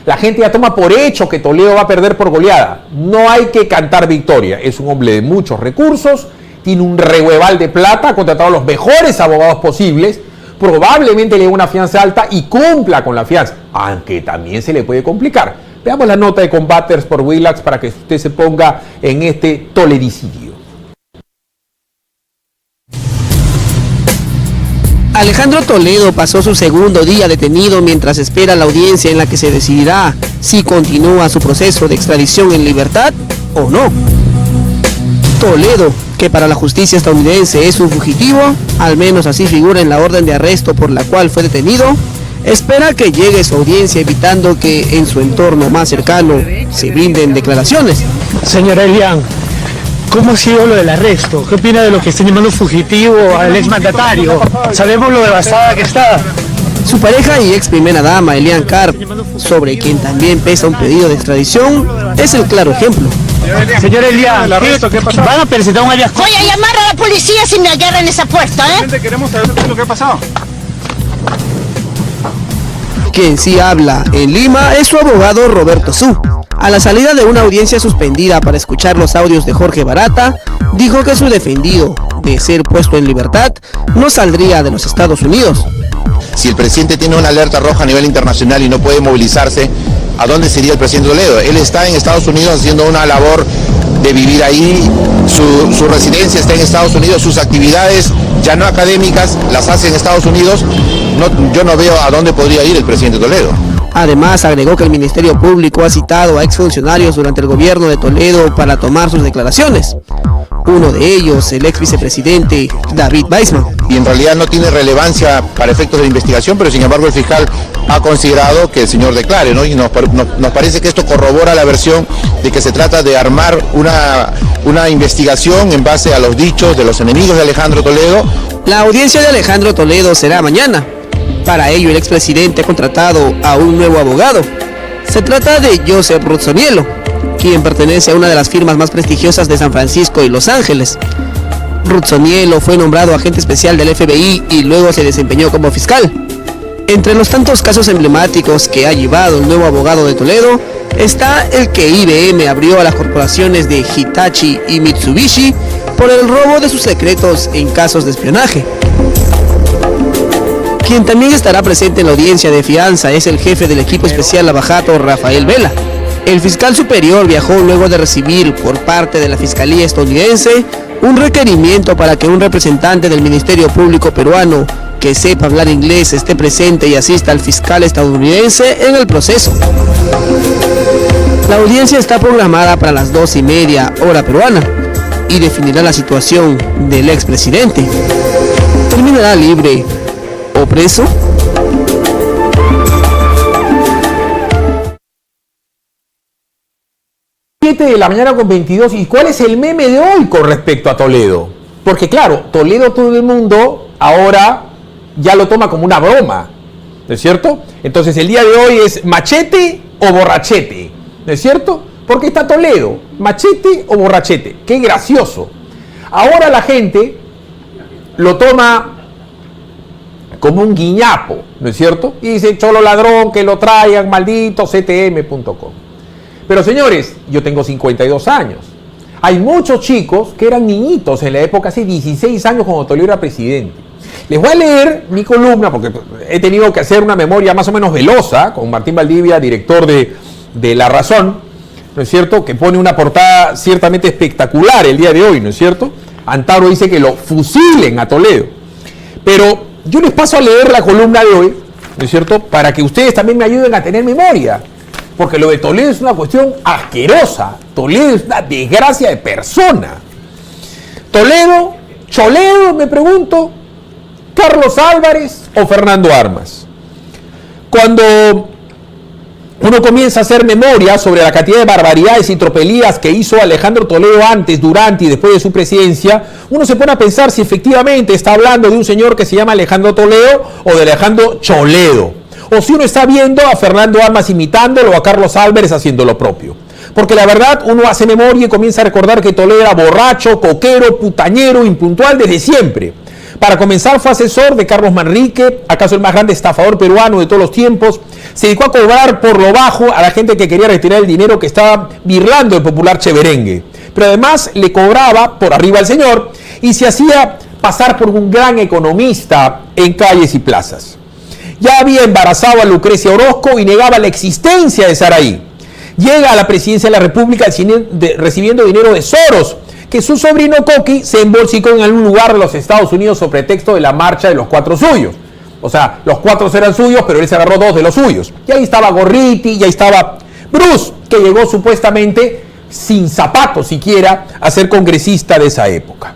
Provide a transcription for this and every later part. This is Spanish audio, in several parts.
La gente ya toma por hecho que Toledo va a perder por goleada. No hay que cantar victoria. Es un hombre de muchos recursos, tiene un rehueval de plata, ha contratado a los mejores abogados posibles, probablemente le dé una fianza alta y cumpla con la fianza, aunque también se le puede complicar. Veamos la nota de Combaters por Willax para que usted se ponga en este toledicidio. Alejandro Toledo pasó su segundo día detenido mientras espera la audiencia en la que se decidirá si continúa su proceso de extradición en libertad o no. Toledo, que para la justicia estadounidense es un fugitivo, al menos así figura en la orden de arresto por la cual fue detenido, espera que llegue su audiencia evitando que en su entorno más cercano se brinden declaraciones. Señora Elian, ¿cómo ha sido lo del arresto? ¿Qué opina de lo que están llamando fugitivo al exmandatario? Sabemos lo devastada que está. Su pareja y ex primera dama, Elian Karp, sobre quien también pesa un pedido de extradición, es el claro ejemplo. Señora Elian, ¿qué pasó? Van a presentar un alias. Voy a llamar a la policía si me agarran esa puerta, ¿eh? Queremos saber lo que ha pasado. Quien sí habla en Lima es su abogado Roberto Su. A la salida de una audiencia suspendida para escuchar los audios de Jorge Barata, dijo que su defendido, de ser puesto en libertad, no saldría de los Estados Unidos. Si el presidente tiene una alerta roja a nivel internacional y no puede movilizarse, ¿a dónde sería el presidente Toledo? Él está en Estados Unidos haciendo una labor de vivir ahí, su residencia está en Estados Unidos, sus actividades ya no académicas las hace en Estados Unidos. Yo no veo a dónde podría ir el presidente Toledo. Además, agregó que el Ministerio Público ha citado a exfuncionarios durante el gobierno de Toledo para tomar sus declaraciones. Uno de ellos, el ex vicepresidente David Weissman. Y en realidad no tiene relevancia para efectos de investigación, pero sin embargo el fiscal ha considerado que el señor declare, ¿no? Y nos parece que esto corrobora la versión de que se trata de armar una investigación en base a los dichos de los enemigos de Alejandro Toledo. La audiencia de Alejandro Toledo será mañana. Para ello, el expresidente ha contratado a un nuevo abogado. Se trata de Joseph Ruzzoniello, quien pertenece a una de las firmas más prestigiosas de San Francisco y Los Ángeles. Ruzzoniello fue nombrado agente especial del FBI y luego se desempeñó como fiscal. Entre los tantos casos emblemáticos que ha llevado el nuevo abogado de Toledo, está el que IBM abrió a las corporaciones de Hitachi y Mitsubishi por el robo de sus secretos en casos de espionaje. Quien también estará presente en la audiencia de fianza es el jefe del equipo especial Lavajato, Rafael Vela. El fiscal superior viajó luego de recibir por parte de la Fiscalía estadounidense un requerimiento para que un representante del Ministerio Público peruano que sepa hablar inglés esté presente y asista al fiscal estadounidense en el proceso. La audiencia está programada para las 2:30 hora peruana y definirá la situación del expresidente. ¿Terminará libre o preso? De la mañana con 22. ¿Y cuál es el meme de hoy con respecto a Toledo? Porque claro, Toledo todo el mundo ahora ya lo toma como una broma, ¿no es cierto? Entonces el día de hoy es machete o borrachete, ¿no es cierto? Porque está Toledo, machete o borrachete. Qué gracioso. Ahora la gente lo toma como un guiñapo, ¿no es cierto? Y dice, cholo ladrón, que lo traigan, maldito, ctm.com. Pero señores, yo tengo 52 años. Hay muchos chicos que eran niñitos en la época, hace 16 años cuando Toledo era presidente. Les voy a leer mi columna porque he tenido que hacer una memoria más o menos velosa con Martín Valdivia, director de La Razón, ¿no es cierto? Que pone una portada ciertamente espectacular el día de hoy, ¿no es cierto? Antaro dice que lo fusilen a Toledo. Pero yo les paso a leer la columna de hoy, ¿no es cierto? Para que ustedes también me ayuden a tener memoria. Porque lo de Toledo es una cuestión asquerosa. Toledo es una desgracia de persona. Toledo, Choledo, me pregunto, Carlos Álvarez o Fernando Armas. Cuando uno comienza a hacer memoria sobre la cantidad de barbaridades y tropelías que hizo Alejandro Toledo antes, durante y después de su presidencia, uno se pone a pensar si efectivamente está hablando de un señor que se llama Alejandro Toledo o de Alejandro Choledo. O si uno está viendo a Fernando Armas imitándolo o a Carlos Álvarez haciendo lo propio. Porque la verdad, uno hace memoria y comienza a recordar que Toledo era borracho, coquero, putañero, impuntual desde siempre. Para comenzar, fue asesor de Carlos Manrique, acaso el más grande estafador peruano de todos los tiempos. Se dedicó a cobrar por lo bajo a la gente que quería retirar el dinero que estaba birlando el popular cheverengue. Pero además le cobraba por arriba al señor y se hacía pasar por un gran economista en calles y plazas. Ya había embarazado a Lucrecia Orozco y negaba la existencia de Saraí. Llega a la presidencia de la República recibiendo dinero de Soros, que su sobrino Coqui se embolsicó en algún lugar de los Estados Unidos sobre pretexto de la marcha de los 4 suyos. O sea, los 4 eran suyos, pero él se agarró 2 de los suyos. Y ahí estaba Gorriti, y ahí estaba Bruce, que llegó supuestamente sin zapatos siquiera a ser congresista de esa época.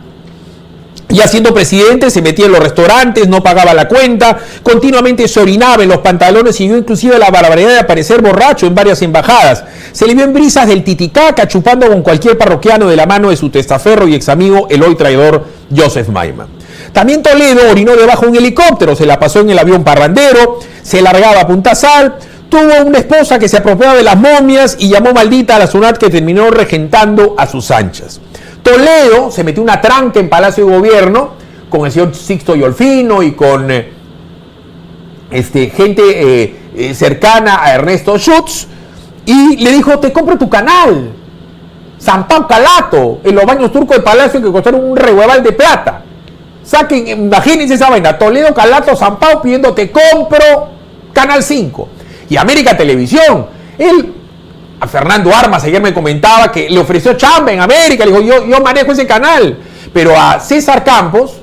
Ya siendo presidente, se metía en los restaurantes, no pagaba la cuenta, continuamente se orinaba en los pantalones y vio inclusive la barbaridad de aparecer borracho en varias embajadas. Se le vio en brisas del Titicaca, chupando con cualquier parroquiano de la mano de su testaferro y ex amigo, el hoy traidor Joseph Maiman. También Toledo orinó debajo de un helicóptero, se la pasó en el avión parrandero, se largaba a Punta Sal, tuvo una esposa que se apropiaba de las momias y llamó maldita a la SUNAT, que terminó regentando a sus anchas. Toledo se metió una tranca en Palacio de Gobierno con el señor Sixto Yolfino y con gente cercana a Ernesto Schutz, y le dijo: te compro tu canal, San Pau Calato, en los baños turcos de Palacio, que costaron un rehueval de plata. Saquen, imagínense esa vaina, Toledo, Calato, San Pau pidiendo: te compro Canal 5. Y América Televisión, a Fernando Armas ayer me comentaba que le ofreció chamba en América, le dijo: yo manejo ese canal. Pero a César Campos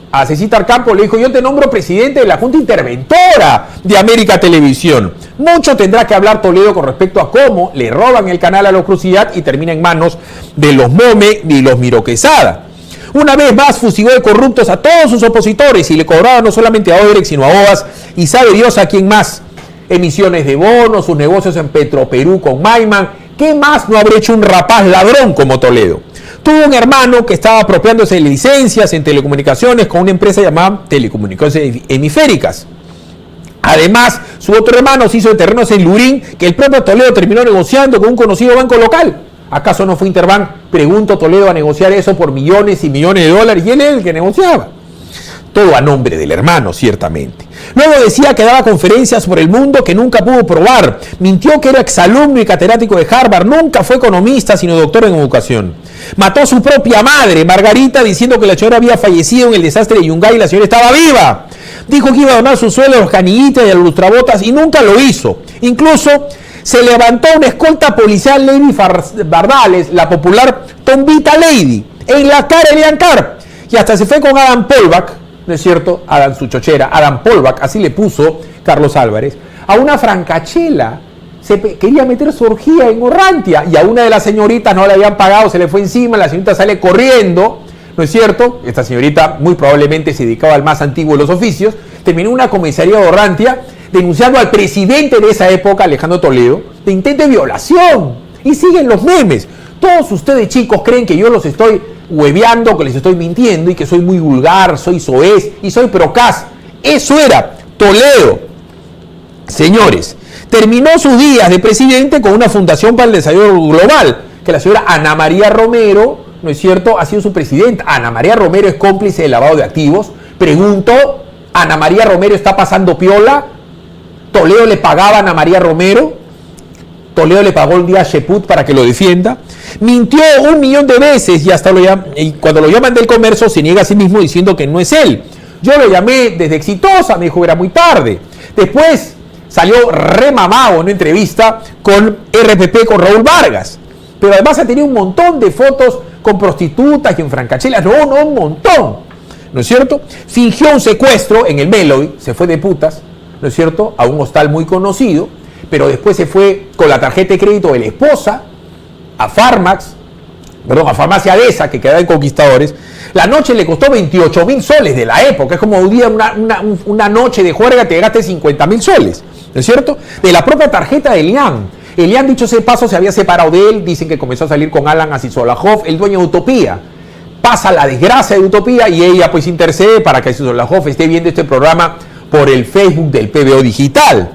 le dijo: yo te nombro presidente de la Junta Interventora de América Televisión. Mucho tendrá que hablar Toledo con respecto a cómo le roban el canal a la Crucidad y termina en manos de los Mome y los Miro Quesada. Una vez más fustigó de corruptos a todos sus opositores y le cobraba no solamente a Odebrecht sino a OAS y sabe Dios a quién más. Emisiones de bonos, sus negocios en Petroperú con Maiman. ¿Qué más no habrá hecho un rapaz ladrón como Toledo? Tuvo un hermano que estaba apropiándose de licencias en telecomunicaciones con una empresa llamada Telecomunicaciones Hemisféricas. Además, su otro hermano se hizo de terrenos en Lurín, que el propio Toledo terminó negociando con un conocido banco local. ¿Acaso no fue Interbank? Preguntó Toledo a negociar eso por millones y millones de dólares, y él era el que negociaba. Todo a nombre del hermano, ciertamente. Luego decía que daba conferencias por el mundo que nunca pudo probar. Mintió que era exalumno y catedrático de Harvard. Nunca fue economista, sino doctor en educación. Mató a su propia madre, Margarita, diciendo que la señora había fallecido en el desastre de Yungay y la señora estaba viva. Dijo que iba a donar su sueldo a los canillitas y a los lustrabotas y nunca lo hizo. Incluso se levantó una escolta policial, Lady Bardales, la popular Tombita Lady, en la cara de Elian Carr. Y hasta se fue con Adam Polbach, ¿no es cierto? Adam, su chochera, Adam Polbach, así le puso Carlos Álvarez, a una francachela. Quería meter su orgía en Orrantia y a una de las señoritas no le habían pagado, se le fue encima, la señorita sale corriendo, ¿no es cierto? Esta señorita muy probablemente se dedicaba al más antiguo de los oficios, terminó en una comisaría de Orrantia denunciando al presidente de esa época, Alejandro Toledo, de intento de violación. Y siguen los memes. Todos ustedes, chicos, creen que yo los estoy hueveando, que les estoy mintiendo y que soy muy vulgar, soy soez y soy procas. Eso era Toledo. Señores, terminó sus días de presidente con una fundación para el desarrollo global, que la señora Ana María Romero, ¿no es cierto?, ha sido su presidenta. Ana María Romero es cómplice del lavado de activos. Pregunto, ¿Ana María Romero está pasando piola? ¿Toledo le pagaba a Ana María Romero? ¿Toledo le pagó un día a Sheput para que lo defienda? Mintió 1 millón de veces y cuando lo llaman del comercio se niega a sí mismo diciendo que no es él. Yo lo llamé desde Exitosa, me dijo era muy tarde. Después salió remamado en una entrevista con RPP, con Raúl Vargas. Pero además ha tenido un montón de fotos con prostitutas y en francachelas. No, un montón. ¿No es cierto? Fingió un secuestro en el Melody, se fue de putas, ¿no es cierto?, a un hostal muy conocido, pero después se fue con la tarjeta de crédito de la esposa a Farmacia Deza, que quedaba en Conquistadores. La noche le costó 28.000 soles de la época. Es como un día, una noche de juerga te gastes 50.000 soles, ¿no es cierto? De la propia tarjeta de Elian. Elian, dicho ese paso, se había separado de él. Dicen que comenzó a salir con Alan Asisolajov, el dueño de Utopía. Pasa la desgracia de Utopía y ella pues intercede para que Asisolajov esté viendo este programa por el Facebook del PBO Digital.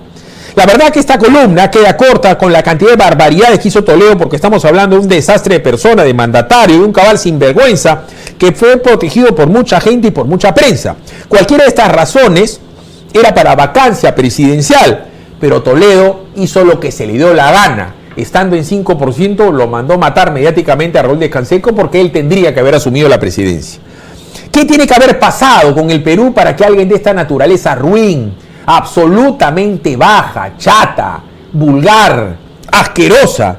La verdad que esta columna queda corta con la cantidad de barbaridades que hizo Toledo, porque estamos hablando de un desastre de persona, de mandatario, de un cabal sinvergüenza que fue protegido por mucha gente y por mucha prensa. Cualquiera de estas razones era para vacancia presidencial, pero Toledo hizo lo que se le dio la gana. Estando en 5%, lo mandó matar mediáticamente a Raúl de Canseco porque él tendría que haber asumido la presidencia. ¿Qué tiene que haber pasado con el Perú para que alguien de esta naturaleza ruin, absolutamente baja, chata, vulgar, asquerosa,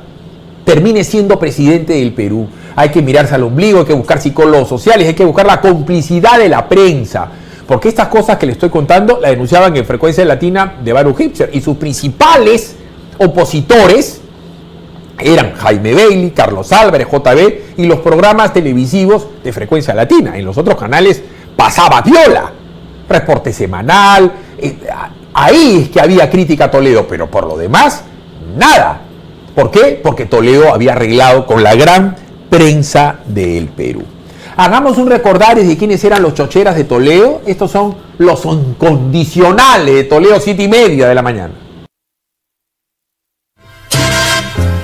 termine siendo presidente del Perú? Hay que mirarse al ombligo, hay que buscar psicólogos sociales, hay que buscar la complicidad de la prensa. Porque estas cosas que le estoy contando la denunciaban en Frecuencia Latina de Baruch Hipster, y sus principales opositores eran Jaime Bailey, Carlos Álvarez, JB y los programas televisivos de Frecuencia Latina. En los otros canales pasaba viola, reporte semanal, ahí es que había crítica a Toledo, pero por lo demás, nada. ¿Por qué? Porque Toledo había arreglado con la gran prensa del Perú. Hagamos un recordario de quiénes eran los chocheras de Toledo. Estos son los incondicionales de Toledo, 7:30 de la mañana.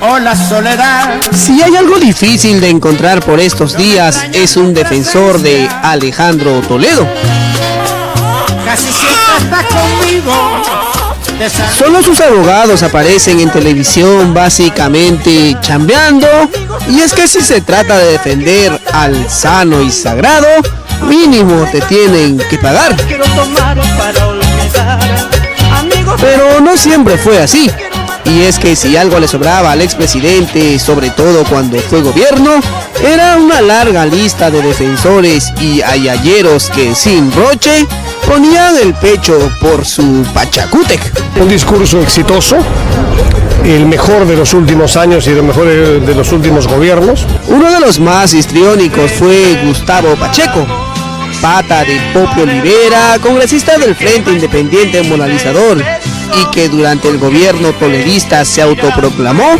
Hola, Soledad. Si hay algo difícil de encontrar por estos días, es un defensor de Alejandro Toledo. Casi siempre está conmigo. Solo sus abogados aparecen en televisión básicamente chambeando, y es que si se trata de defender al sano y sagrado, mínimo te tienen que pagar. Pero no siempre fue así. Y es que si algo le sobraba al expresidente, sobre todo cuando fue gobierno, era una larga lista de defensores y ayayeros que sin roche ponían el pecho por su Pachacútec. Un discurso exitoso, el mejor de los últimos años y el mejor de los últimos gobiernos. Uno de los más histriónicos fue Gustavo Pacheco, pata de Popio Olivera, congresista del Frente Independiente Moralizador, y que durante el gobierno toledista se autoproclamó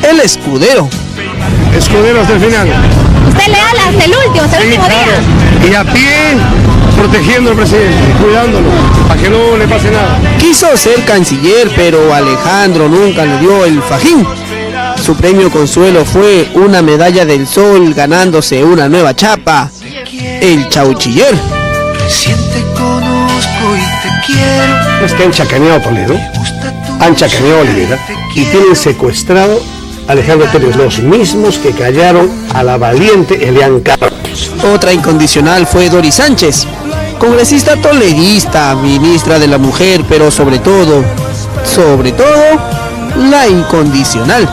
el escudero. Escudero hasta el final. Usted leal hasta el último día. Y a pie, protegiendo al presidente, cuidándolo, para que no le pase nada. Quiso ser canciller, pero Alejandro nunca le dio el fajín. Su premio consuelo fue una medalla del Sol, ganándose una nueva chapa, el Chauchiller. Siente, conozco y te quiero. Es que han chacaneado a Toledo, han chacaneado a Olivera y tienen secuestrado a Alejandro Toledo, los mismos que callaron a la valiente Elian Carlos. Otra incondicional fue Doris Sánchez, congresista toledista, ministra de la Mujer, pero sobre todo, la incondicional.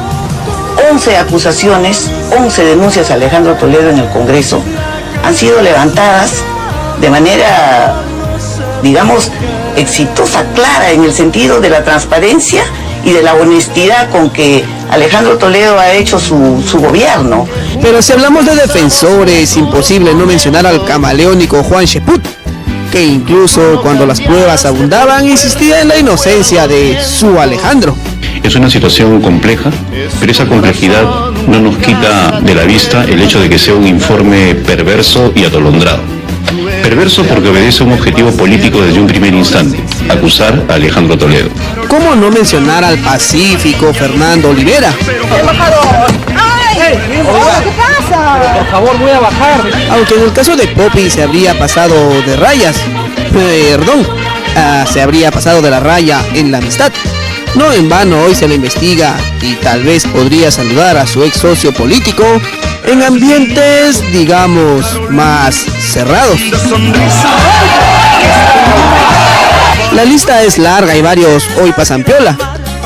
11 acusaciones, 11 denuncias a Alejandro Toledo en el Congreso han sido levantadas de manera, digamos, exitosa, clara, en el sentido de la transparencia y de la honestidad con que Alejandro Toledo ha hecho su gobierno. Pero si hablamos de defensores, imposible no mencionar al camaleónico Juan Sheput, que incluso cuando las pruebas abundaban insistía en la inocencia de su Alejandro. Es una situación compleja, pero esa complejidad no nos quita de la vista el hecho de que sea un informe perverso y atolondrado. Perverso porque obedece a un objetivo político desde un primer instante, acusar a Alejandro Toledo. ¿Cómo no mencionar al pacífico Fernando Olivera? ¿Qué pasa? Por favor, voy a bajar. Aunque en el caso de Poppy se habría pasado de rayas, se habría pasado de la raya en la amistad. No en vano hoy se le investiga y tal vez podría saludar a su ex socio político en ambientes, digamos, más cerrados. La lista es larga y varios hoy pasan piola,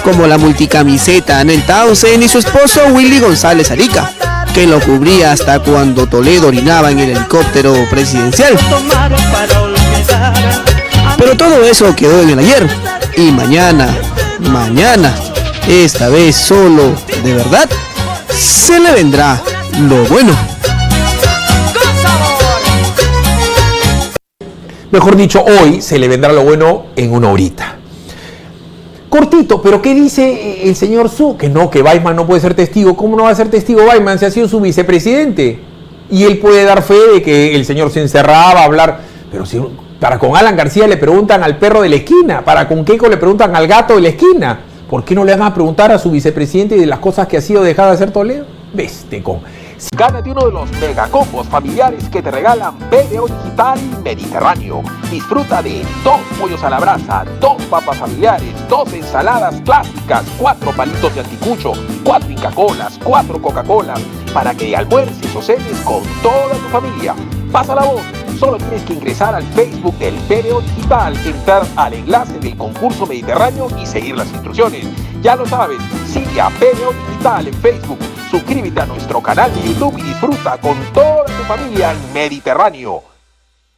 como la multicamiseta Anel Townsend y su esposo Willy González Arica, que lo cubría hasta cuando Toledo orinaba en el helicóptero presidencial. Pero todo eso quedó en el ayer, y mañana, esta vez solo, de verdad, se le vendrá lo bueno. Mejor dicho, hoy se le vendrá lo bueno en una horita. Cortito, pero ¿qué dice el señor Su? Que no, que Weissman no puede ser testigo. ¿Cómo no va a ser testigo Weissman si ha sido su vicepresidente? Y él puede dar fe de que el señor se encerraba a hablar. Pero si Para con Alan García le preguntan al perro de la esquina. Para con Keiko le preguntan al gato de la esquina. ¿Por qué no le van a preguntar a su vicepresidente de las cosas que ha sido dejada de hacer Toledo? Veste con... Gánate uno de los megacombos familiares que te regalan PBO Digital Mediterráneo. Disfruta de 2 pollos a la brasa, 2 papas familiares, 2 ensaladas clásicas, 4 palitos de anticucho, 4 Inca-Colas, 4 Coca-Colas, para que almuerces o cenes con toda tu familia. Pasa la voz. Solo tienes que ingresar al Facebook del PBO Digital, entrar al enlace del concurso Mediterráneo y seguir las instrucciones. Ya lo sabes, sigue a PBO Digital en Facebook, suscríbete a nuestro canal de YouTube y disfruta con toda tu familia en Mediterráneo.